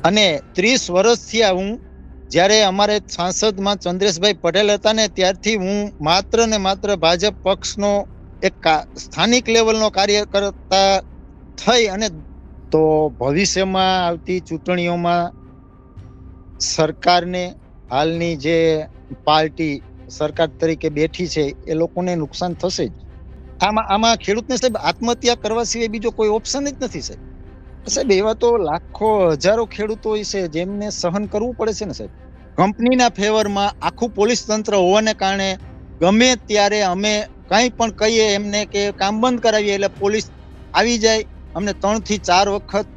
અને 30 વર્ષથી હું જ્યારે અમારે સાંસદમાં ચંદ્રેશભાઈ પટેલ હતા ને ત્યારથી હું માત્ર ને માત્ર ભાજપ પક્ષનો એક સ્થાનિક લેવલનો કાર્યકર્તા થઈ અને તો ભવિષ્યમાં આવતી ચૂંટણીઓમાં સરકારને હાલની જે પાર્ટી સરકાર તરીકે બેઠી છે એ લોકોને નુકસાન થશે જ. આમાં ખેડૂતને સાહેબ આત્મહત્યા કરવા સિવાય બીજો કોઈ ઓપ્શન જ નથી સાહેબ. સાહેબ એવા તો લાખો હજારો ખેડૂતો હોય છે જેમને સહન કરવું પડે છે ને સાહેબ. કંપનીના ફેવરમાં આખું પોલીસ તંત્ર હોવાને કારણે ગમે ત્યારે અમે કંઈ પણ કહીએ એમને કે કામ બંધ કરાવીએ એટલે પોલીસ આવી જાય. અમને 3 થી 4 વખત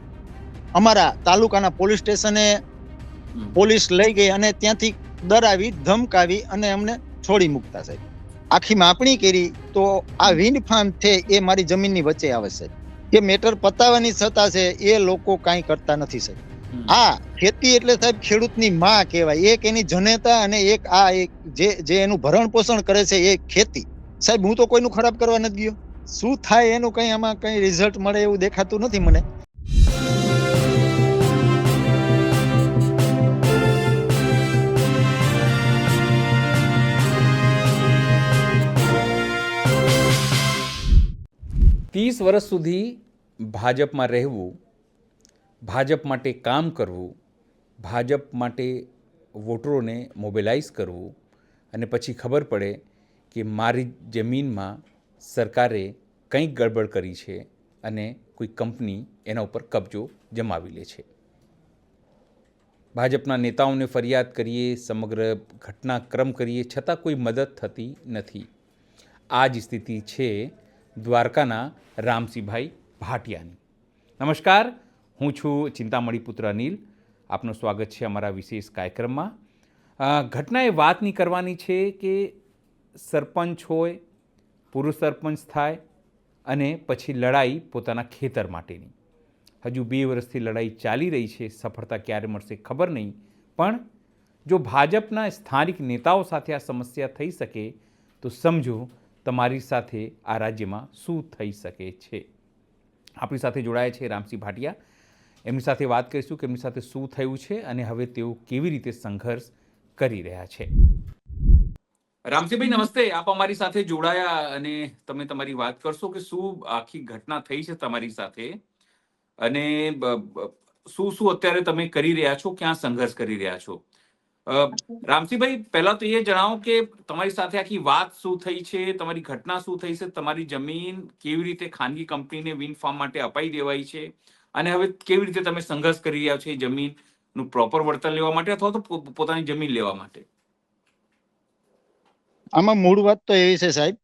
અમારા તાલુકાના પોલીસ સ્ટેશને પોલીસ લઈ ગઈ અને ત્યાંથી ડરાવી ધમકાવી અને અમને છોડી મૂકતા સાહેબ. આખી માપણી કરી તો આ વિન્ડ ફાર્મ છે એ મારી જમીનની વચ્ચે આવે છે. એ મેટર પતાવવાની છતાં છે એ લોકો કાંઈ કરતા નથી સાહેબ. આ ખેતી એટલે સાહેબ ખેડૂતની માં કહેવાય. એક એની જનેતા અને એક આ જે એનું ભરણ પોષણ કરે છે એ ખેતી. સાહેબ હું તો કોઈનું ખરાબ કરવા નથી ગયો. શું થાય એનું કઈ આમાં કઈ રિઝલ્ટ મળે એવું દેખાતું નથી મને. ત્રીસ વર્ષ સુધી ભાજપમાં રહેવું, ભાજપ માટે કામ કરવું, ભાજપ માટે વોટરોને મોબિલાઇઝ કરવું અને પછી ખબર પડે કે મારી જમીનમાં સરકારે કંઈક ગડબડ કરી છે અને કોઈ કંપની એના ઉપર કબજો જમાવી લે છે. ભાજપના નેતાઓને ફરિયાદ કરીએ, સમગ્ર ઘટનાક્રમ કરીએ, છતાં કોઈ મદદ થતી નથી. આ જ સ્થિતિ છે દ્વારકાના રામસિંહભાઈ ભાટિયાની. નમસ્કાર, હું છું ચિંતામણી પુત્ર અનિલ. આપનું સ્વાગત છે અમારા વિશેષ કાર્યક્રમમાં. ઘટના એ વાતની કરવાની છે કે સરપંચ હોય, પૂર્વ સરપંચ થાય અને પછી લડાઈ પોતાના ખેતર માટેની. હજુ 2 વર્ષથી લડાઈ ચાલી રહી છે. સફળતા ક્યારે મળશે ખબર નહીં, પણ જો ભાજપના સ્થાનિક નેતાઓ સાથે આ સમસ્યા થઈ શકે તો સમજો તમારી સાથે આ રાજ્યમાં શું થઈ શકે છે. આપણી સાથે જોડાયા છે રામસિંહ ભાટિયા. એમની સાથે વાત કરીશું કે એમની સાથે શું થયું છે અને હવે તેઓ કેવી રીતે સંઘર્ષ કરી રહ્યા છે. રામસિંહભાઈ નમસ્તે, આપ અમારી સાથે જોડાયા અને તમે તમારી વાત કરશો કે શું આખી ઘટના થઈ છે તમારી સાથે અને શું શું અત્યારે તમે કરી રહ્યા છો, ક્યાં સંઘર્ષ કરી રહ્યા છો. રામસિંહભાઈ, પહેલા તો એ જણાવો કે તમારી સાથે આખી વાત શું થઈ છે, તમારી ઘટના શું થઈ છે, તમારી જમીન કેવી રીતે ખાનગી કંપનીને વિન્ડ ફાર્મ માટે અપાઈ દેવાઈ છે અને હવે કેવી રીતે તમે સંઘર્ષ કરી રહ્યા છો એ જમીનનું પ્રોપર વળતર લેવા માટે અથવા તો પોતાની જમીન લેવા માટે. આમાં મૂળ વાત તો એવી છે સાહેબ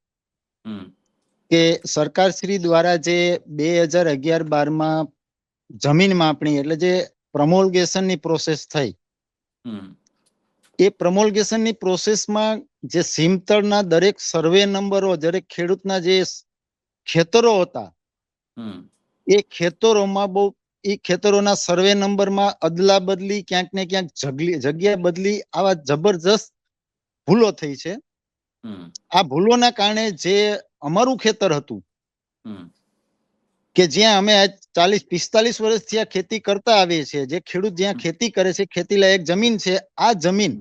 કે સરકારશ્રી દ્વારા જે 2011-12માં જમીન માપણી એટલે જે પ્રમોલ્ગેશનની પ્રોસેસ થઈ, એ પ્રમોલ્ગેશનની પ્રોસેસમાં જે સીમતળના દરેક સર્વે નંબરો, દરેક ખેડૂતના જે ખેતરો હતા એ ખેતરોમાં એ ખેતરોના સર્વે નંબરમાં અદલા બદલી, ક્યાંક ને ક્યાંક જગ્યા બદલી, આવા જબરજસ્ત ભૂલો થઈ છે. આ ભૂલોના કારણે જે અમારું ખેતર હતું કે જ્યાં અમે 40-45 વર્ષથી આ ખેતી કરતા આવીએ છીએ, જે ખેડૂત જ્યાં ખેતી કરે છે, ખેતી લાયક જમીન છે, આ જમીન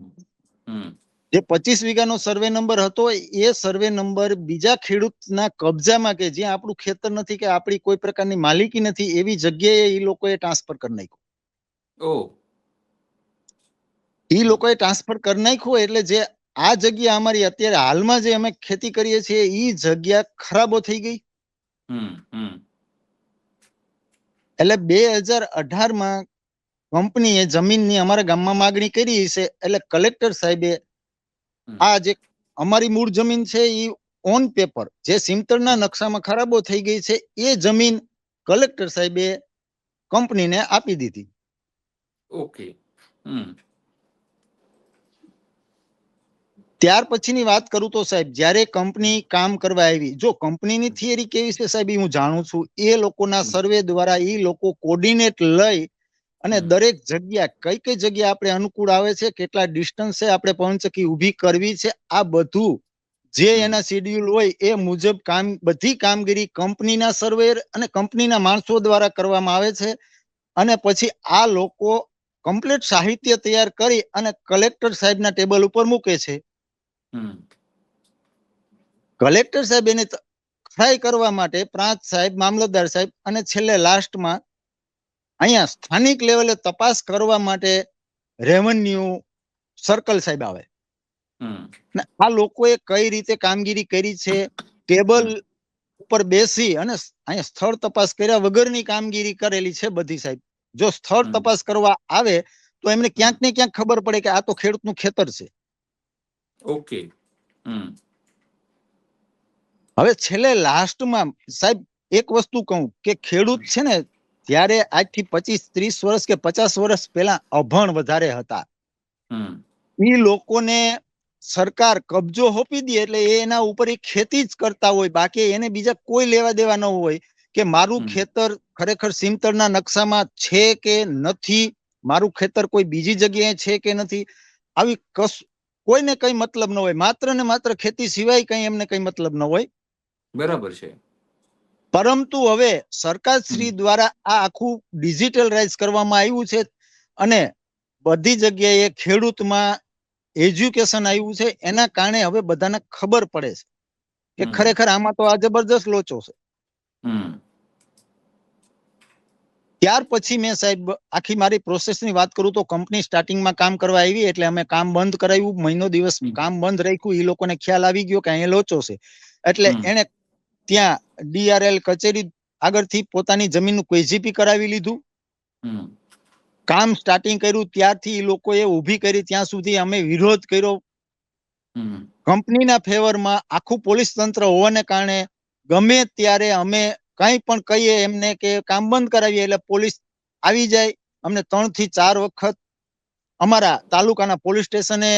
જે 25 વીઘાનો સર્વે નંબર હતો એ સર્વે નંબર બીજા ખેડૂતના કબજામાં, કે જ્યાં આપણું ખેતર નથી, કે આપણી કોઈ પ્રકારની માલિકી નથી, એવી જગ્યાએ એ લોકોએ ટ્રાન્સફર કરી નાખ્યું. એ લોકોએ ટ્રાન્સફર કરી નાખ્યું એટલે જે આ જગ્યા અમારી અત્યારે હાલમાં જે અમે ખેતી કરીએ છીએ એ જગ્યા ખરાબો થઈ ગઈ. એટલે 2018માં કંપનીએ જમીનની અમારા ગામમાં માગણી કરી છે. એટલે કલેક્ટર સાહેબે આ જે અમારી મૂળ જમીન છે એ ઓન પેપર જે સીમતળના નકશામાં ખરાબો થઈ ગઈ છે એ જમીન કલેક્ટર સાહેબે કંપનીને આપી દીધી. ઓકે. ત્યાર પછીની વાત કરું તો સાહેબ, જ્યારે કંપની કામ કરવા આવી, જો કંપનીની થિયરી કેવી છે સાહેબ હું જાણું છું, એ લોકોના સર્વે દ્વારા એ લોકો કોર્ડિનેટ લઈ અને દરેક જગ્યા કઈ કઈ જગ્યા આપણે અનુકૂળ આવે છે, કેટલા ડિસ્ટન્સે આપણે પવનચક્કી ઊભી કરવી છે, આ બધું જે એના શેડ્યુલ હોય એ મુજબ બધી કામગીરી કંપનીના સર્વેયર અને કંપનીના માણસો દ્વારા કરવામાં આવે છે. અને પછી આ લોકો કમ્પ્લીટ સાહિત્ય તૈયાર કરી અને કલેક્ટર સાહેબના ટેબલ ઉપર મૂકે છે. હમ કલેક્ટર સાહેબ એને ટ્રાય કરવા માટે પ્રાંત સાહેબ, મામલતદાર સાહેબ અને છેલ્લે લાસ્ટમાં અહીંયા સ્થાનિક લેવલે તપાસ કરવા માટે રેવન્યુ સર્કલ સાહેબ આવે. હમ ને આ લોકોએ કઈ રીતે કામગીરી કરી છે, ટેબલ ઉપર બેસી અને અહીંયા સ્થળ તપાસ કર્યા વગરની કામગીરી કરેલી છે બધી સાહેબ. જો સ્થળ હમ. તપાસ કરવા આવે તો એમને ક્યાંક ને ક્યાંક ખબર પડે કે આ તો ખેડૂતનું ખેતર છે. ઓકે. હમ હવે છેલ્લે લાસ્ટમાં સાહેબ એક વસ્તુ કહું કે ખેડૂત છે ને, ત્યારે આજથી 25-30 વર્ષ કે 50 વર્ષ પહેલા અભણ વધારે હતા. હમ એ લોકોને સરકાર કબજો હોપી દે એટલે એના ઉપર એ ખેતી જ કરતા હોય, બાકી એને બીજા કોઈ લેવા દેવા ન હોય કે મારું ખેતર ખરેખર સીમતળના નકશામાં છે કે નથી, મારું ખેતર કોઈ બીજી જગ્યાએ છે કે નથી, આવી કોઈને કઈ મતલબ ન હોય. માત્ર ને માત્ર ખેતી સિવાય કઈ એમને કઈ મતલબ ન હોય. બરાબર છે. પરંતુ હવે સરકાર શ્રી દ્વારા આ આખું ડિજિટલરાઇઝ કરવામાં આવ્યું છે અને બધી જગ્યાએ ખેડૂતમાં એજ્યુકેશન આવ્યું છે. એના કારણે હવે બધાને ખબર પડે છે કે ખરેખર આમાં તો આ જબરદસ્ત લોચો છે. ત્યાર પછી મેં સાહેબ આખી મારી પ્રોસેસની વાત કરું તો કંપની સ્ટાર્ટિંગમાં કામ કરવા આવી એટલે અમે કામ બંધ કરાવ્યું, મહિનો દિવસ કામ બંધ રાખ્યું. એ લોકોને ખ્યાલ આવી ગયો કે અહીંયા લોચો છે એટલે એને ત્યાં DRL કચેરી આગળથી પોતાની જમીનનું KGP કરાવી લીધું. કામ સ્ટાર્ટિંગ કર્યું ત્યારથી એ લોકોએ ઊભી કરી ત્યાં સુધી અમે વિરોધ કર્યો. કંપનીના ફેવરમાં આખું પોલીસ તંત્ર હોવાને કારણે ગમે ત્યારે અમે કઈ પણ કહીએ એમને કે કામ બંધ કરાવીએ એટલે પોલીસ આવી જાય. અમને 3 થી 4 વખત અમારા તાલુકાના પોલીસ સ્ટેશને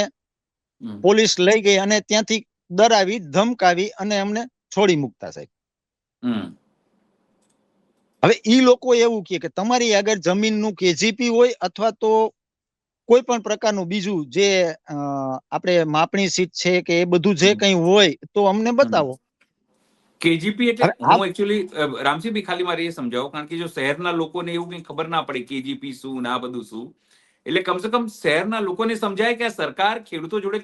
પોલીસ લઈ ગઈ અને ત્યાંથી ડરાવી ધમકાવી અને અમને છોડી મૂકતા સાહેબ. હવે ઈ લોકો એવું કે તમારી આગળ જમીનનું KGP હોય અથવા તો કોઈ પણ પ્રકારનું બીજું જે આપણે માપણી સીટ છે કે એ બધું જે કંઈ હોય તો અમને બતાવો. KGP એટલે હું એકચ્યુઅલી રામસિંહભાઈ ખાલી મારે એ સમજાવો, કારણ કે જો શહેરના લોકોને એવું કંઈ ખબર ના પડે KGP શું ને આ બધું શું, એટલે કમસે કમ શહેરના લોકોને સમજાય કે આ સરકાર ખેડૂતો જોડે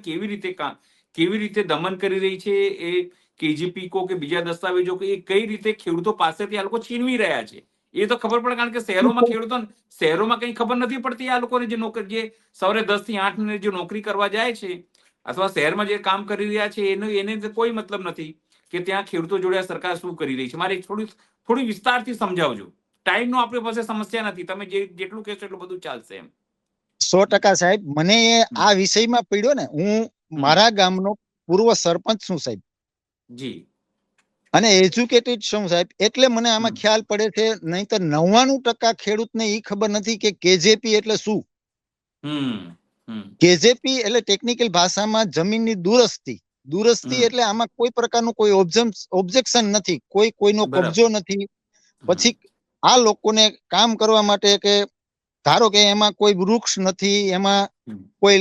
કેવી રીતે દમન કરી રહી છે, એ KGP કો કે બીજા દસ્તાવેજો કે એ કઈ રીતે ખેડૂતો પાસેથી આ લોકો છીનવી રહ્યા છે એ તો ખબર પડે. કારણ કે શહેરોમાં કંઈ ખબર નથી પડતી. આ લોકોને જે સવારે 10 થી 8 જે નોકરી કરવા જાય છે અથવા શહેરમાં જે કામ કરી રહ્યા છે એને કોઈ મતલબ નથી કે ત્યાં ખેડૂતો જોડે સરકાર શું કરી રહી છે. મારે થોડી વિસ્તારથી સમજાવજો. ટાઈમનો આપણી પાસે સમસ્યા નથી, તમે જેટલું કહેશો એટલું બધું ચાલશે એમ. 100% સાહેબ. મને આ વિષયમાં પડ્યો ને, હું મારા ગામનો પૂર્વ સરપંચ છું સાહેબ જી, અને એજ્યુકેટેડ છું સાહેબ, એટલે મને આમાં ખ્યાલ પડે છે. નહીંતર 99% ખેડૂતને એ ખબર નથી કે KGP એટલે શું. KGP એટલે ટેકનિકલ ભાષામાં જમીનની દુરસ્તી એટલે આમાં કોઈ પ્રકારનું કોઈ ઓબ્જેક્શન નથી, કોઈનો કબજો નથી. પછી આ લોકોને કામ કરવા માટે કે ધારો કે એમાં કોઈ વૃક્ષ નથી, એમાં કોઈ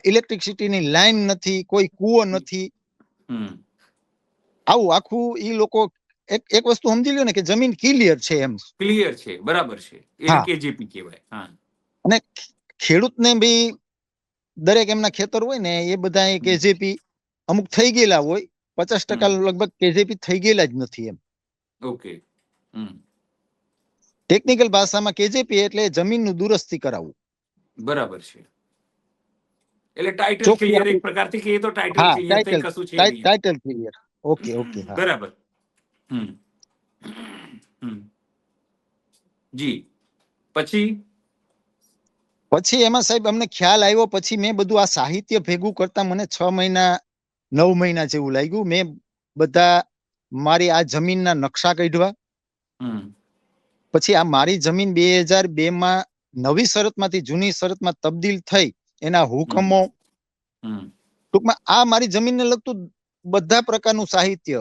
ઇલેક્ટ્રિસિટીની લાઈન નથી, કોઈ કૂવો નથી, આવું આખું ઈ લોકો એક વસ્તુ સમજી લ્યો ને કે જમીન ક્લિયર છે એમ. ક્લિયર છે, બરાબર છે, એટલે KGP કહેવાય. અને ખેડૂતને બી દરેક એમના ખેતર હોય ને એ બધા KGP અમુક થઈ ગયેલા હોય, 50% લગભગ KGP થઈ ગયેલા જ નથી એમ. ઓકે. ટેકનિકલ ભાષામાં KGP એટલે જમીનનું દુરસ્તી કરાવવું. બરાબર છે. એટલે ટાઇટલ ક્લિયર એક પ્રકારથી કહીએ તો ટાઇટલ ક્લિયર થઈ કશું છે નહીં. Title clear. ઓકે. બરાબર. જી. પછી એમાં સાહેબ અમને ખ્યાલ આવ્યો. પછી મેં બધું આ સાહિત્ય ભેગું કરતા મને 6 મહિના 9 મહિના જેવું લાગ્યું. મેં બધા મારી આ જમીનના નકશા કાઢવા. પછી આ મારી જમીન 2002માં નવી શરતમાંથી જૂની શરતમાં તબદીલ થઈ એના હુકમો, ટૂંકમાં આ મારી જમીનને લગતું બધા પ્રકારનું સાહિત્ય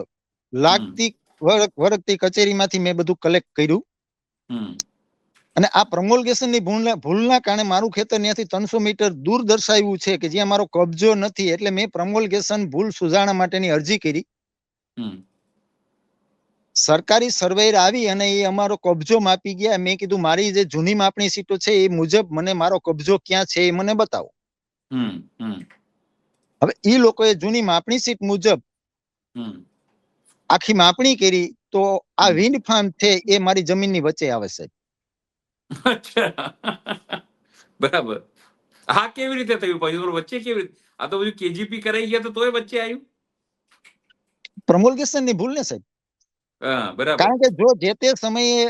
લાગતી વળગતી કચેરીમાંથી મેં બધું કલેક્ટ કર્યું. અને આ પ્રમોલગેશનની ભૂલના કારણે મારું ખેતર ત્યાંથી 300 મીટર દૂર દર્શાવ્યું છે કે જ્યાં મારો કબજો નથી. એટલે મેં પ્રમોલગેશન ભૂલ સુધારણા માટેની અરજી કરી. સરકારી સર્વેયર આવી અને એ અમારો કબજો માપી ગયા. મેં કીધું મારી જે જૂની માપણી સીટો છે એ મુજબ મને મારો કબજો ક્યાં છે એ મને બતાવો. હવે એ લોકોએ જૂની માપણી સીટ મુજબ આખી માપણી કરી તો આ વિન્ડ ફાર્મ છે એ મારી જમીનની વચ્ચે આવે છે. અચ્છા, બરાબર. હા, કેવી રીતે થયું પછી વચ્ચે કેવી રીતે? આ તો બધું કેજીપી કરાઈ ગયા તો તોય વચ્ચે આવ્યું. પ્રમોલગેશન ની ભૂલ ને સાહેબ. હા, બરાબર. કારણ કે જો જે તે સમયે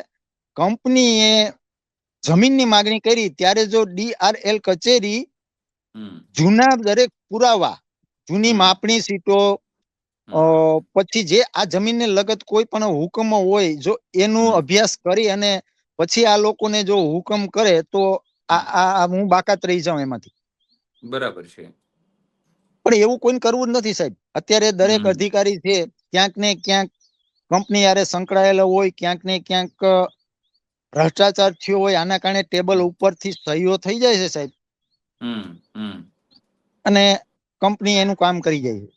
કંપનીએ જમીનની માગણી કરી ત્યારે જો DRL કચેરી જૂના દરેક પુરાવા, જૂની માપણી સીટો, પછી જે આ જમીનને લગત કોઈ પણ હુકમ હોય જો એનું અભ્યાસ કરી અને પછી આ લોકોને જો હુકમ કરે તો આ હું બાકાત રહી જાઉં એમાંથી. બરાબર છે. પણ એવું કોઈ કરવું જ નથી સાહેબ. અત્યારે દરેક અધિકારી છે ક્યાંક ને ક્યાંક કંપની યારે સંકળાયેલો હોય, ક્યાંક ને ક્યાંક ભ્રષ્ટાચાર થયો હોય. આના કારણે ટેબલ ઉપરથી સહીઓ થઈ જાય છે સાહેબ, અને કંપની એનું કામ કરી જાય છે.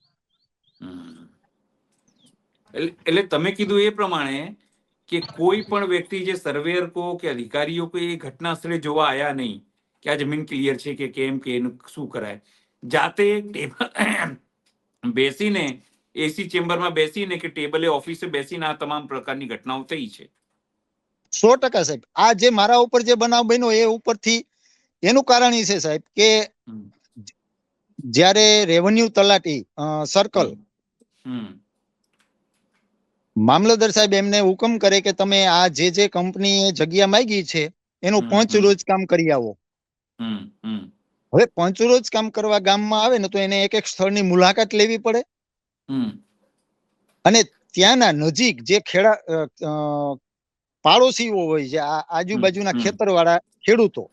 એટલે તમે કીધું એ પ્રમાણે કે કોઈ પણ વ્યક્તિ જે સર્વેયર કો કે અધિકારીઓ કોઈ ઘટના સ્થળે જોવા આયા નહીં કે આ જમીન ક્લિયર છે કે કેમ, કે એનું શું કરાય, જાતે બેસીને એસી ચેમ્બરમાં બેસીને કે ટેબલે ઓફિસે બેસીને આ તમામ પ્રકારની ઘટનાઓ થઈ છે. 100% સાહેબ. આ જે મારા ઉપર જે બનાવ બન્યો એ ઉપરથી એનું કારણ એ છે સાહેબ કે જ્યારે રેવન્યુ તલાટી સર્કલ મામલતદાર સાહેબ એમને હુકમ કરે કે તમે આ જે કંપનીએ જગ્યા માંગી છે એનું પંચરોજ કામ કરી આવો. હવે પંચરોજ કામ કરવા ગામમાં આવે ને તો એને એક એક સ્થળની મુલાકાત લેવી પડે, અને ત્યાંના નજીક જે પાડોશીઓ હોય છે, આજુબાજુના ખેતરવાળા ખેડૂતો,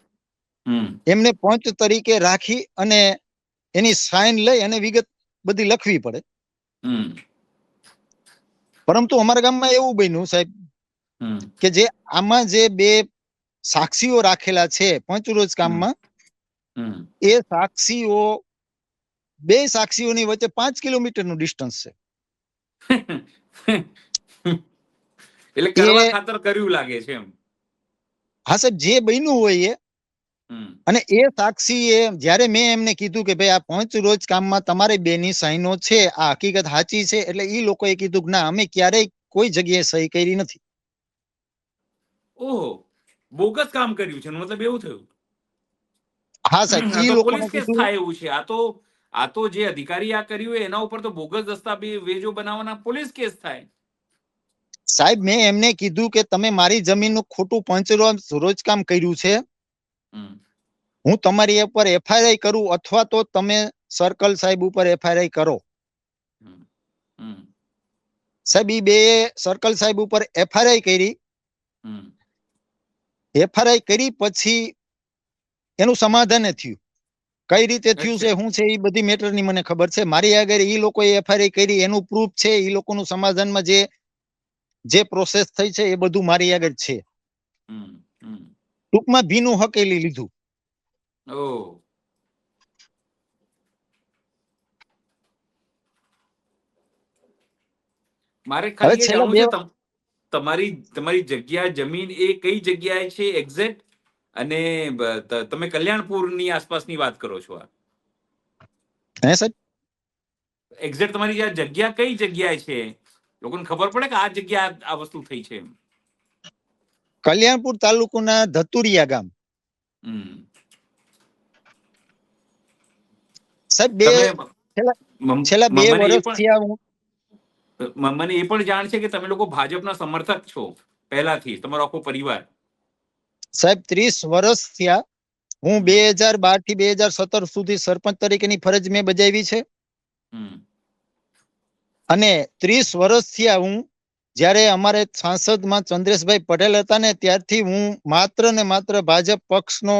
એમને પંચ તરીકે રાખી અને એની સાઈન લઈ અને વિગત બધી લખવી પડે. પરંતુ અમારા ગામમાં એવું બન્યું સાહેબ કે જે આમાં જે બે સાક્ષીઓ રાખેલા છે પંચરોજ કામમાં, એ સાક્ષીઓ, બે સાક્ષીઓની વચ્ચે 5 કિલોમીટરનું ડિસ્ટન્સ છે. એટલે કરવા ખાતર કર્યું લાગે છે એમ. હા સાહેબ, જે બન્યું હોય એ. અને એ સાક્ષીએ જ્યારે મેં એમને કીધું કે ભાઈ આ પંચરોજ કામમાં તમારે બેની સાઈનો છે, આ હકીકત સાચી છે, એટલે એ લોકોએ કીધું કે ના, અમે ક્યારેય કોઈ જગ્યાએ સહી કરી નથી. ઓહો, બોગસ કામ કર્યું છે મતલબ એવું થયું? હા સાહેબ, આ ઈ તો લોકોને પોલીસ કેસ કીધું. થાય એવું છે. આ તો જે અધિકારી આ કર્યું એના ઉપર તો બોગસ દસ્તાવેજો બનાવવાના પોલીસ કેસ થાય. સાહેબ, મેં એમને કીધું કે તમે મારી જમીનનું ખોટું પંચરોજ કામ કર્યું છે, હું તમારી ઉપર FIR કરું અથવા તો તમે સર્કલ સાહેબ ઉપર FIR કરો. સાહેબ, ઈ બે સર્કલ સાહેબ ઉપર FIR કરી. FIR કરી પછી એનું સમાધાન થયું. કઈ રીતે થયું છે, શું છે, એ બધી મેટરની મને ખબર છે. મારી આગળ ઈ લોકોએ FIR કરી, એનું પ્રૂફ છે. ઈ લોકોનું સમાધાનમાં જે પ્રોસેસ થઈ છે એ બધું મારી આગળ છે. ટૂંકમાં ભીનું હકેલી લીધું. મારે ખાલી એ જાણવું છે, તમારી જગ્યા, જમીન એ કઈ જગ્યાએ છે એક્ઝેક્ટ? અને તમે કલ્યાણપુરની આસપાસની વાત કરો છો? હે સાહેબ, એક્ઝેક્ટ તમારી આ જગ્યા કઈ જગ્યાએ છે? લોકોને ખબર પડે કે આ જગ્યા આ વસ્તુ થઈ છે. કલ્યાણપુર તાલુકાના ધતુરિયા ગામ. સાહેબ, છેલ્લા 2 વર્ષથી મને એ પણ જાણ છે કે તમે લોકો ભાજપના સમર્થક છો પહેલાથી, તમારો આખો પરિવાર. સાહેબ, 30 વર્ષ થયા. હું 2012 થી 2017 સુધી સરપંચ તરીકેની ફરજ મેં બજાવી છે. અને 30 વર્ષ થયા હું જ્યારે અમારે સાંસદમાં ચંદ્રેશભાઈ પટેલ હતા ને, ત્યારથી હું માત્ર ને માત્ર ભાજપ પક્ષનો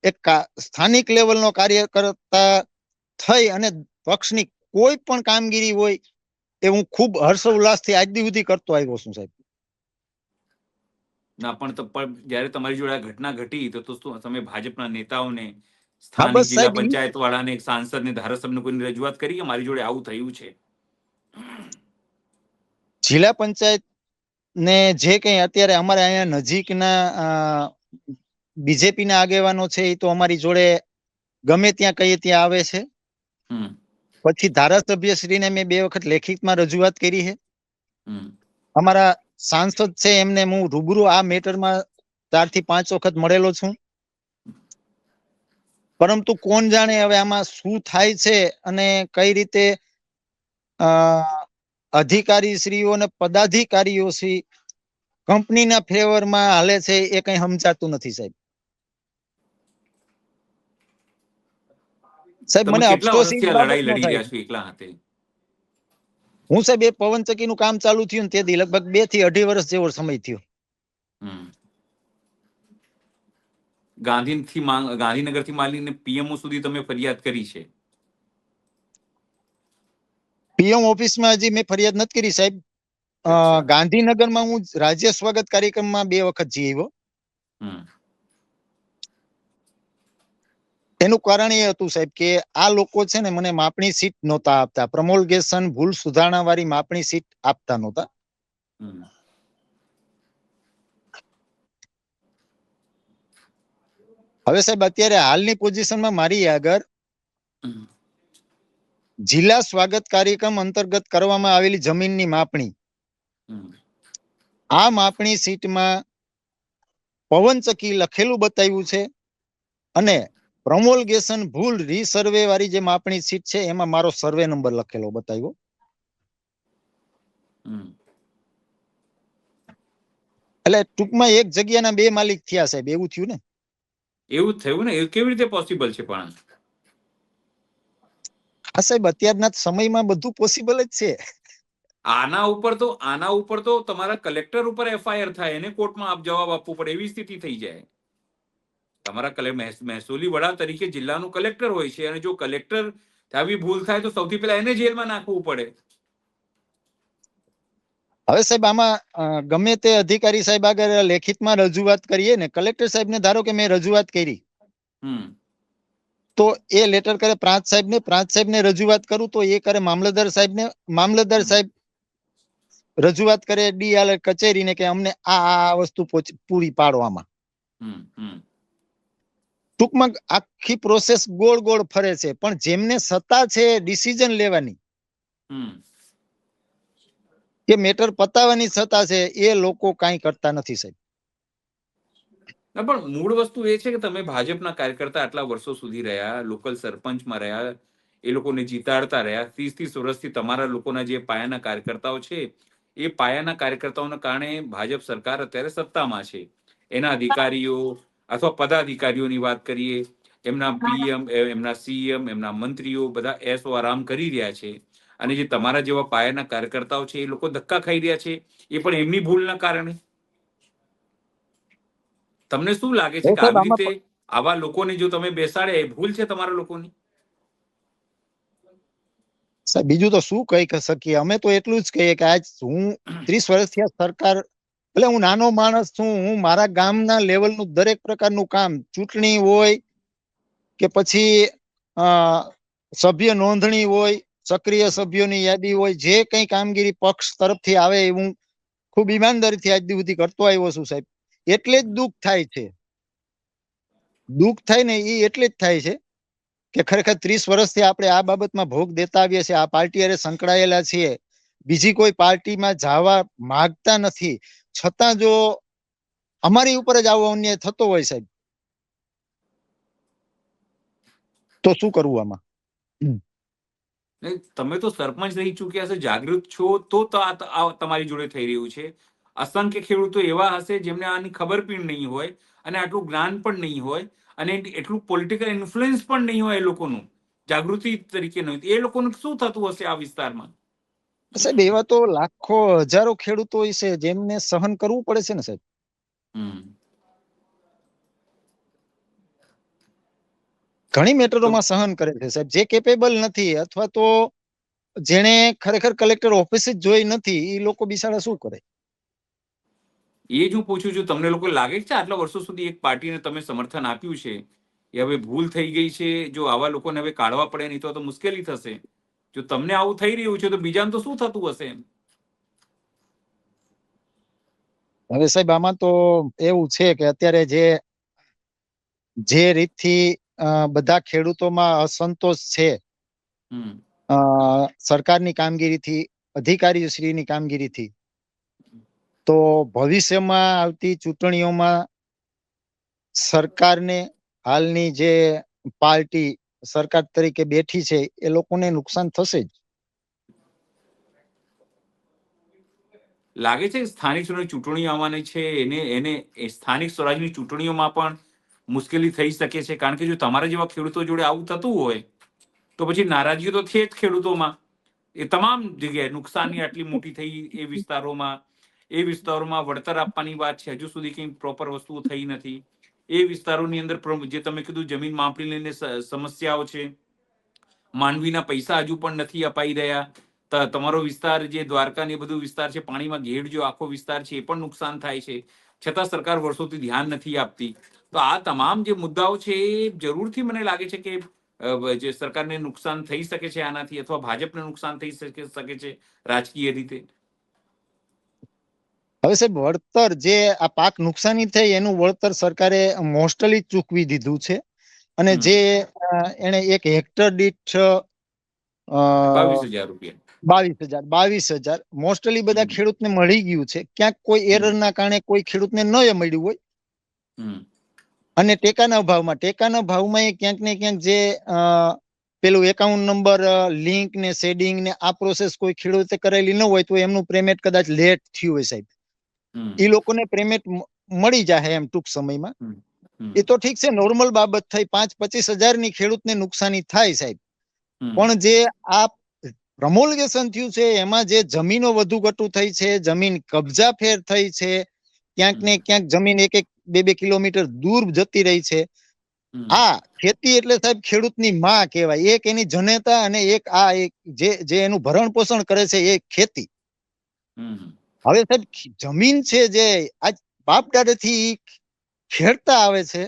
એક સ્થાનિક લેવલનો કાર્યકર્તા થઈ અને પક્ષની કોઈ પણ કામગીરી હોય એ હું ખૂબ હર્ષોલ્લાસથી આજ દી સુધી કરતો આવ્યો છું સાહેબ. ના, પણ જયારે તમારી જોડે આ ઘટના ઘટી તો તમે ભાજપના નેતાઓને, હા સ્થાનિક બસ જિલ્લા સાહેબ, પંચાયત વાળાને, સાંસદને, ધારાસભ્યને કોઈની રજૂઆત કરી કે મારી જોડે આવું થયું છે? જિલ્લા પંચાયત ને જે કંઈ અત્યારે અમારે અહીંયા નજીકના બીજેપી ના આગેવાનો છે એ તો અમારી જોડે ગમે ત્યાં કહીએ ત્યાં આવે છે. હમ પછી ધારાસભ્યશ્રીને મેં 2 વખત લેખિતમાં રજૂઆત કરી છે. હમ અમારા સાંસદ છે એમને હું રૂબરૂ આ મેટરમાં 4 થી 5 વખત મળેલો છું. પરંતુ કોણ જાણે હવે આમાં શું થાય છે અને કઈ રીતે અધિકારીશ્રીઓ અને પદાધિકારીઓ શ્રી કંપનીના ફેવરમાં હાલે છે એ કઈ સમજાતું નથી સાહેબ. સાહેબ તમે મને કેટલા અફસોસ એ વર્ષથી આ લડાઈ બાબતનો લડી થાય. રહ્યા છો એકલા હાથે? હું સાહેબ એ પવનચક્કીનું કામ ચાલુ થયું ને તેથી લગભગ 2 થી 2.5 વર્ષ જેવો સમય થયો. હમ ગાંધીનગરથી માંડીને પીએમઓ સુધી તમે ફરિયાદ કરી છે? પીએમ ઓફિસમાં હજી મેં ફરિયાદ નથી કરી સાહેબ. અચ્છા. ગાંધીનગરમાં હું રાજ્ય સ્વાગત કાર્યક્રમમાં 2 વખત જઈ આવ્યો. હમ એનું કારણ એ હતું સાહેબ કે આ લોકો છે ને મને માપણી સીટ નહોતા આપતા. પ્રમોલગેશન ભૂલ સુધારણા વાળી માપણી સીટ આપતા નહોતા. હમ હવે સાહેબ અત્યારે હાલની પોઝિશનમાં મારી આગળ હમ જિલ્લા સ્વાગત કાર્યક્રમ અંતર્ગત કરવામાં આવેલી જમીનની માપણી, હમ આ માપણી સીટમાં પવનચક્કી લખેલું બતાવ્યું છે અને પ્રમોલગેશન ભૂલ રીસર્વે વાળી જે માપણી સીટ છે એમાં મારો સર્વે નંબર લખેલો બતાવ્યો. હમ એટલે ટૂંકમાં એક જગ્યાના 2 માલિક થયા સાહેબ, એવું થયું ને. એવું જ થયું ને? એ કેવી રીતે પોસિબલ છે પણ? હા સાહેબ, અત્યારના સમયમાં બધું પોસિબલ જ છે. આના ઉપર તો તમારા કલેક્ટર ઉપર એફઆઈઆર થાય અને કોર્ટમાં જવાબ આપવો પડે એવી સ્થિતિ થઈ જાય. તમારા મહેસૂલી વડા તરીકે જિલ્લાનું કલેક્ટર હોય છે અને જો કલેક્ટર આવી ભૂલ થાય તો સૌથી પહેલા એને જેલમાં નાખવું પડે. હવે સાહેબ આમાં ગમે તે અધિકારી સાહેબ આગળ લેખિતમાં રજૂઆત કરીએ ને, કલેક્ટર સાહેબને ધારો કે મેં રજૂઆત કરી તો એ લેટર કરે પ્રાંત સાહેબને રજૂઆત કરું તો એ કરે મામલતદાર સાહેબ રજૂઆત કરે ડીઆર કચેરીને કે અમને આ વસ્તુ પૂરી પાડવામાં. ટૂંકમાં આખી પ્રોસેસ ગોળ ગોળ ફરે છે. પણ જેમને સત્તા છે ડિસિઝન લેવાની કે મેટર પતાવવાની સત્તા છે એ લોકો કાંઈ કરતા નથી સાહેબ. પણ મૂળ વસ્તુ એ છે કે તમે ભાજપના કાર્યકર્તા આટલા વર્ષો સુધી રહ્યા, લોકલ સરપંચમાં રહ્યા, એ લોકોને જીતાડતા રહ્યા. 30 વર્ષથી તમારા લોકોના જે પાયાના કાર્યકર્તાઓ છે એ પાયાના કાર્યકર્તાઓના કારણે ભાજપ સરકાર અત્યારે સત્તામાં છે. એના અધિકારીઓ અથવા પદાધિકારીઓની વાત કરીએ, એમના પીએમ, એમના સીએમ, એમના મંત્રીઓ બધા એસો આરામ કરી રહ્યા છે અને જે તમારા જેવા પાયાના કાર્યકર્તાઓ છે એ લોકો ધક્કા ખાઈ રહ્યા છે, એ પણ એમની ભૂલના કારણે. તમને શું લાગે છે કે સાહેબ આવી આમાં રીતે આવા લોકોને જો તમે બેસાડે એ ભૂલ છે તમારા લોકોની? સાહેબ બીજું તો શું કહી શકીએ. અમે તો એટલું જ કહીએ કે આજ હું 30 વર્ષથી સરકાર, એટલે હું નાનો માણસ છું, હું મારા ગામના લેવલનું દરેક પ્રકારનું કામ, ચૂંટણી હોય કે પછી સભ્ય નોંધણી હોય, સક્રિય સભ્યોની યાદી હોય, જે કઈ કામગીરી પક્ષ તરફથી આવે એ હું ખૂબ ઈમાનદારીથી આજ સુધી કરતો આવ્યો છું સાહેબ. એટલે જ દુઃખ થાય છે. દુઃખ થાય ને એ એટલે જ થાય છે કે ખરેખર 30 વર્ષથી આપણે આ બાબતમાં ભોગ દેતા આવીએ છીએ, આ પાર્ટી હારે સંકળાયેલા છીએ, બીજી કોઈ પાર્ટીમાં જવા માંગતા નથી, છતાં જો અમારી ઉપર જ આવો અન્યાય થતો હોય સાહેબ તો શું કરવું આમાં? તમે તો સરપંચ રહી ચૂક્યા છો, જાગૃત છો, તો તમારી જોડે થઈ રહ્યું છે. અસંખ્ય ખેડૂતો એવા હશે જેમને આની ખબર પણ નહીં હોય અને આટલું જ્ઞાન પણ નહીં હોય અને એટલું પોલિટિકલ ઇન્ફ્લુઅન્સ પણ નહીં હોય એ લોકોનું, જાગૃતિ તરીકે નહીં. એ લોકોનું શું થતું હશે આ વિસ્તારમાં? સાહેબ એવા તો લાખો હજારો ખેડૂતો છે જેમને સહન કરવું પડે છે ને સાહેબ. ઘણી મેટરોમાં સહન કરે છે સાહેબ. જે કેપેબલ નથી અથવા તો જેને ખરેખર કલેક્ટર ઓફિસ જ જોઈ નથી એ લોકો બિચારા શું કરે? એ જ હું પૂછું છું. તમને લોકો લાગે છે આટલા વર્ષો સુધી એક પાર્ટીને તમે સમર્થન આપ્યું છે એ હવે ભૂલ થઈ ગઈ છે? જો આવા લોકોને હવે કાઢવા પડે નહીં તો મુશ્કેલી થશે. જો તમને આવું થઈ રહ્યું છે તો બીજાને તો શું થતું હશે? હવે સાહેબ આમાં તો એવું છે કે અત્યારે જે રીતથી બધા ખેડૂતોમાં અસંતોષ છે હમ સરકારની કામગીરીથી, અધિકારીશ્રીની કામગીરીથી, તો ભવિષ્યમાં આવતી ચૂંટણીઓમાં સરકારને, હાલની જે પાર્ટી સરકાર તરીકે બેઠી છે એ લોકોને નુકસાન થશે જ. લાગે છે કે સ્થાનિક સ્વરાજની ચૂંટણીઓ આવવાની છે, એને સ્થાનિક સ્વરાજની ચૂંટણીઓમાં પણ મુશ્કેલી થઈ શકે છે, કારણ કે જો તમારા જેવા ખેડૂતો જોડે આવું થતું હોય તો પછી નારાજગી તો છે જ ખેડૂતોમાં. એ તમામ જગ્યાએ નુકસાની આટલી મોટી થઈ એ વિસ્તારોમાં વળતર આપવાની વાત છે, હજુ સુધી કંઈ પ્રોપર વસ્તુઓ થઈ નથી. એ વિસ્તારોની અંદર જે તમે કીધું જમીન માપણી લઈને સમસ્યાઓ છે, માંડવીના પૈસા હજુ પણ નથી અપાઈ રહ્યા. તમારો વિસ્તાર જે દ્વારકા ને બધું વિસ્તાર છે, પાણીમાં ઘેડ જો આખો વિસ્તાર છે, એ પણ નુકસાન થાય છે, છતાં સરકાર વર્ષોથી ધ્યાન નથી આપતી. તો આ તમામ જે મુદ્દાઓ છે એ જરૂરથી મને લાગે છે કે જે સરકારને નુકસાન થઈ શકે છે આનાથી, અથવા ભાજપને નુકસાન થઈ શકે છે રાજકીય રીતે. હવે સાહેબ વળતર જે આ પાક નુકસાની થઈ એનું વળતર સરકારે મોસ્ટલી ચૂકવી દીધું છે, અને જે એને એક હેક્ટર દીઠ 22,000 રૂપિયા 22,000 મોસ્ટલી બધા ખેડૂતને મળી ગયું છે. ક્યાંક કોઈ એરર ના કારણે કોઈ ખેડૂતને ન મળ્યું હોય, અને ટેકાના ભાવમાં ક્યાંક ને ક્યાંક જે પેલું એકાઉન્ટ નંબર લિંક ને શેડિંગ ને આ પ્રોસેસ કોઈ ખેડૂતે કરેલી ન હોય તો એમનું પેમેન્ટ કદાચ લેટ થયું હોય સાહેબ, એ લોકોને પેમેન્ટ મળી જાય એમ ટૂંક સમયમાં. એ તો ઠીક છે, નોર્મલ બાબત થઈ. 5-25,000 ની ખેડૂતને નુકસાની થાય સાહેબ, પણ જે આ પ્રમોલગેશન થયું છે એમાં જે જમીનો વધુ ઘટુ થઈ છે, જમીન કબજા ફેર થઈ છે, ક્યાંક ને ક્યાંક જમીન 1-2 કિલોમીટર દૂર જતી રહી છે. આ ખેતી એટલે સાહેબ ખેડૂતની માં કહેવાય. એક એની જનેતા અને એક જે એનું ભરણ પોષણ કરે છે એ ખેતી. હવે સાહેબ જમીન છે જે આજ બાપ દાદાથી ખેડતા આવે છે,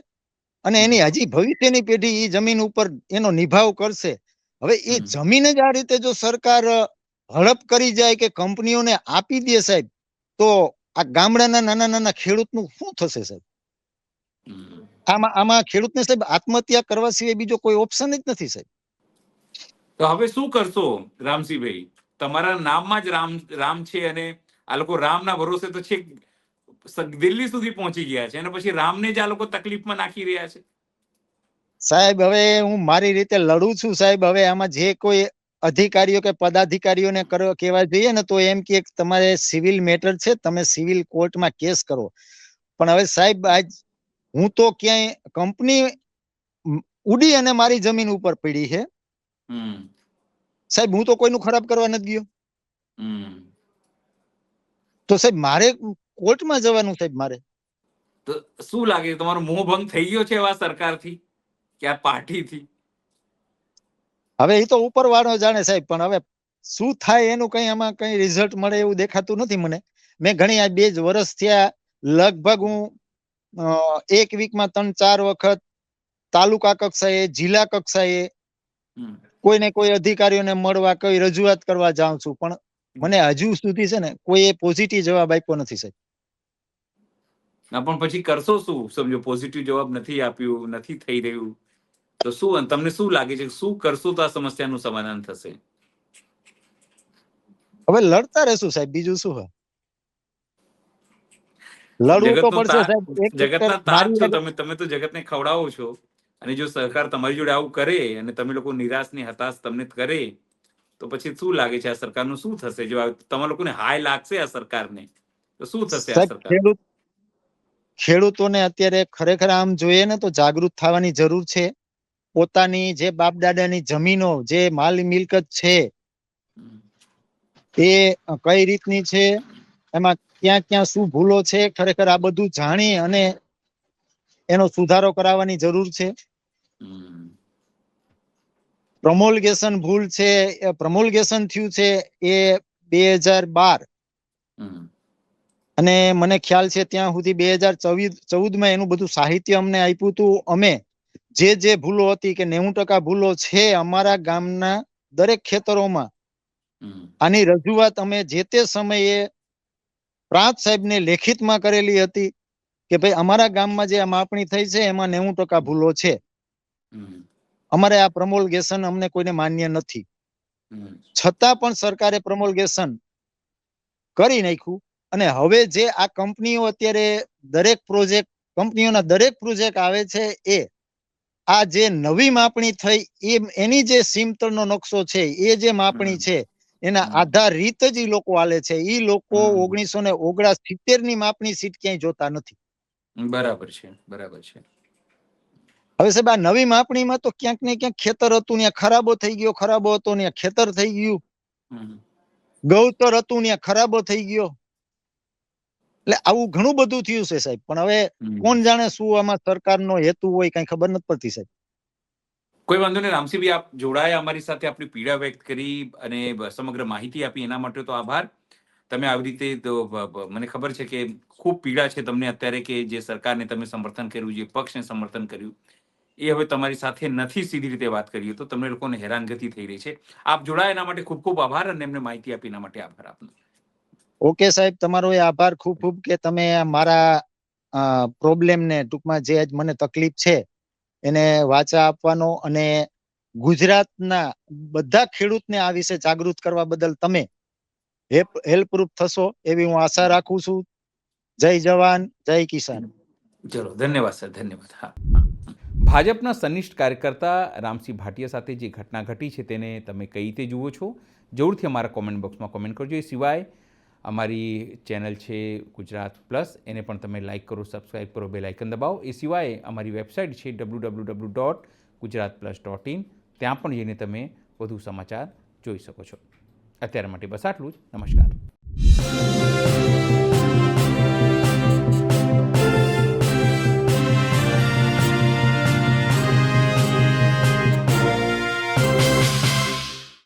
અને એની હજી ભવિષ્યની પેઢી એ જમીન ઉપર એનો નિભાવ કરશે. હવે એ જમીન જ આ રીતે જો સરકાર હડપ કરી જાય કે કંપનીઓને આપી દે સાહેબ, તો આ ગામડાના નાના ખેડૂતનું શું થશે સાહેબ? આમાં ખેડૂતને સાહેબ આત્મહત્યા કરવા સિવાય બીજો કોઈ ઓપ્શન જ નથી સાહેબ. તો હવે શું કરશો રામસિંહભાઈ? તમારા નામમાં જ રામ છે, અને આ લોકો રામના ભરોસે તો છેક દિલ્હી સુધી પહોંચી ગયા છે, અને પછી રામને જ આ લોકો તકલીફમાં નાખી રહ્યા છે. સાહેબ હવે હું મારી રીતે લડું છું સાહેબ. હવે આમાં જે કોઈ અધિકારીઓ કે પદાધિકારીઓને કહેવા જોઈએ ને, તો એમ કે તમારે સિવિલ મેટર છે, તમે સિવિલ કોર્ટમાં કેસ કરો. પણ હવે સાહેબ આજ હું તો ક્યાંય કંપની ઉડી અને મારી જમીન ઉપર પડી છે સાહેબ, હું તો કોઈનું ખરાબ કરવા નથી ગયો. તો સાહેબ મારે કોર્ટમાં જવાનું સાહેબ. મારે તો શું લાગે, તમારો મોહ ભંગ થઈ ગયો છે એવા સરકારથી કે આ પાર્ટીથી? હવે એ તો ઉપર વાળો જાણે સાહેબ, પણ હવે શું થાય એનું કઈ આમાં કઈ રિઝલ્ટ મળે એવું દેખાતું નથી મને. મેં ઘણી આ 2 જ વર્ષ થયા, લગભગ હું એક વીકમાં 3-4 વખત તાલુકા કક્ષાએ, જિલ્લા કક્ષાએ કોઈને કોઈ અધિકારીઓને મળવા, કોઈ રજૂઆત કરવા જાઉં છું, પણ મને હજુ સુધી છે ને કોઈ પોઝિટિવ જવાબ આપ્યો નથી સાહેબ. ના, પણ પછી કરશો શું? સમજો પોઝિટિવ જવાબ નથી આપ્યું, નથી થઈ રહ્યું, તો શું તમને શું લાગે છે, શું કરશો તો આ સમસ્યાનું સમાધાન થશે? હવે લડતા રહેશું સાહેબ, બીજું શું? લડવું તો પડશે સાહેબ. જગતના તાત છો તમે તો જગતને ખવડાવો છો, અને જો સરકાર તમારી જોડે આવું કરે અને તમે લોકો નિરાશ ને હતાશ તમને કરે, તો પછી શું લાગે છે આ સરકારનું શું થશે? જો તમારા લોકોને હાય લાગશે આ સરકારને, તો શું થશે આ સરકાર? ખેડૂતોને અત્યારે ખરેખર આમ જોઈએ ને તો જાગૃત થવાની જરૂર છે. પોતાની જે બાપ દાદાની જમીનો, જે માલ મિલકત છે, એ કઈ રીતની છે, એમાં ક્યાં ક્યાં શું ભૂલો છે, ખરેખર આ બધું જાણી અને એનો સુધારો કરાવવાની જરૂર છે. પ્રમોલગેશન ભૂલ છે, પ્રમોલગેશન થયું છે એ 2012, અને મને ખ્યાલ છે ત્યાં સુધી 2014માં એનું બધું સાહિત્ય અમને આપ્યું હતું. અમે જે ભૂલો હતી કે 90% ભૂલો છે અમારા ગામના દરેક ખેતરોમાં, આની રજૂઆત અમે જે તે સમયે પ્રાંત સાહેબને લેખિતમાં કરેલી હતી કે ભાઈ અમારા ગામમાં જે આ માપણી થઈ છે એમાં 90% ભૂલો છે, અમારે આ પ્રમોલગેશન અમને કોઈને માન્ય નથી. છતાં પણ સરકારે પ્રમોલગેશન કરી નાખ્યું. અને હવે જે આ કંપનીઓ અત્યારે દરેક પ્રોજેક્ટ આવે છે એ આ જે નવી માપણી થઈ એની જે સીમતળનો નકશો છે એ જે માપણી છે એના આધારિત જ ઈ લોકો હાલે છે. ઈ લોકો 1969 ની માપણી સીટ ક્યાંય જોતા નથી. બરાબર છે, બરાબર છે. હવે સાહેબ આ નવી માપણીમાં તો ક્યાંક ને ક્યાંક ખેતર હતું ત્યાં ખરાબો થઈ ગયો, ખરાબો હતો ત્યાં ખેતર થઈ ગયું, ગૌતર હતું ત્યાં ખરાબો થઈ ગયો. એટલે આવું ઘણું બધું થયું છે સાહેબ. પણ હવે કોણ જાણે શું આમાં સરકારનો હેતુ હોય કઈ ખબર નથી પડતી સાહેબ. કોઈ વાંધો નહીં રામસિંહભાઈ, આપ જોડાયા અમારી સાથે, આપણી પીડા વ્યક્ત કરી અને સમગ્ર માહિતી આપી એના માટે તો આભાર. તમે આવી રીતે મને ખબર છે કે ખૂબ પીડા છે તમને અત્યારે કે જે સરકારને તમે સમર્થન કર્યું, જે પક્ષને સમર્થન કર્યું એ હવે તમારી સાથે નથી સીધી રીતે વાત કરીએ તો તમને લોકોને હેરાનગતિ થઈ રહી છે. આપ જોડાયા એના માટે ખૂબ ખૂબ આભાર અને એમને માહિતી આપી એના માટે આભાર આપનો. ઓકે સાહેબ, તમારો એ આભાર ખૂબ ખૂબ કે તમે મારા પ્રોબ્લેમને ટૂંકમાં જે આજ મને તકલીફ છે એને વાચા આપવાનો અને ગુજરાતના બધા ખેડૂતને આ વિશે જાગૃત કરવા બદલ તમે હેલ્પરૂપ થશો એવી હું આશા રાખું છું. જય જવાન, જય કિસાન. ચલો, ધન્યવાદ સર, ધન્યવાદ. હા. ભાજપના સનિષ્ઠ કાર્યકર્તા રામસિંહ ભાટિયા સાથે જે ઘટના ઘટી છે તેને તમે કઈ રીતે જુઓ છો, જરૂરથી અમારા કોમેન્ટ બોક્સમાં કોમેન્ટ કરજો. એ સિવાય અમારી ચેનલ છે ગુજરાત પ્લસ, એને પણ તમે લાઇક કરો, સબસ્ક્રાઈબ કરો, બેલ આઇકન દબાવો. એ સિવાય અમારી વેબસાઇટ છે www.gujaratplus.in, ત્યાં પણ જઈને તમે વધુ સમાચાર જોઈ શકો છો. અત્યાર માટે બસ આટલું જ. નમસ્કાર.